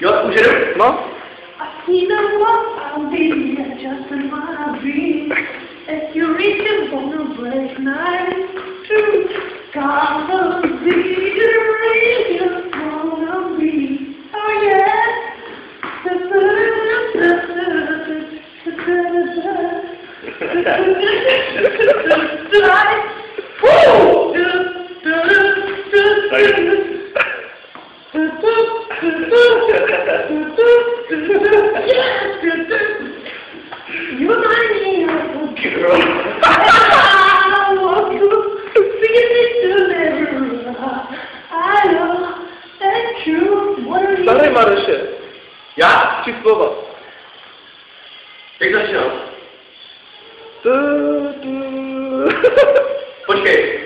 Jo, už jedu? No. I see the one found baby just in my dreams. If you reach it, wanna break night through. Gotta be the real wanna be. Oh yeah. You remind me of a girl. I want to feel it deliver. I love that truth. Starý Mareše. Já? 3 slova. Jak začínal? Počkej.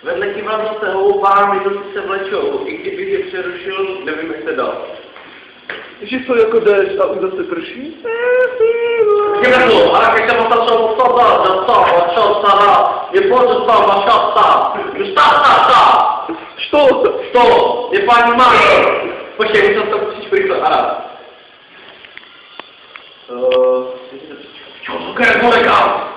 Vedle kývadla se houpá, minuty se vlečou. I kdybych je přerušil, nevím, jak se dal. Víš co, jako jdeš a už zase prší? Kývadlo, ale když jsem otačil postavil, dostal, začal stará, je podostal, vaša stá. Stá. Što? Je paní Marko. Počkej, musím to příště rychle, ara. Čo, cukere, kolega?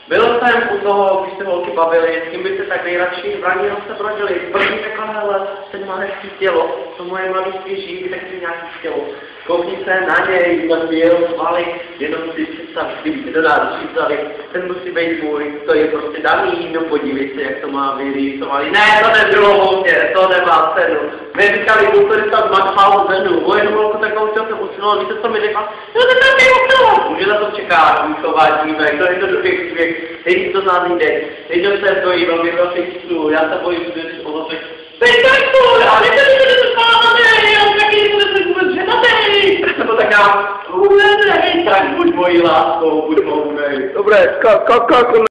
Byl jsem u toho, když se holky bavili, s kým by se tak nejradši v raní roce brodili. První řekla, hele, ten má hezký tělo, to moje mladý svěží, taky nějaký tělo. Koukni se na něj, byl svaly, jenom si představ, kdyby si do nás přizali, ten musí být můj, to je prostě daný, no podívej se, jak to má vyrýsovaný. Ne, to nebylo hodně, to nemá cenu. My říkali, kulturista zmačval zenu, o jednu holku takovou chtěl jsem usiloval, víte, co mi řekla? No to taky usiloval. Může na to čekat, výchová dívek, to je jednoduchý příběh, nejvíc to zná jde. Nejdel jsem to jí velmi velký stůl, já se bojím, že jsi ovocek. Teď to je stůl, ale teď to je spávaný, já taky se vůbec ženatý. To taká, tak buď mojí láskou, buď mou. Dobré,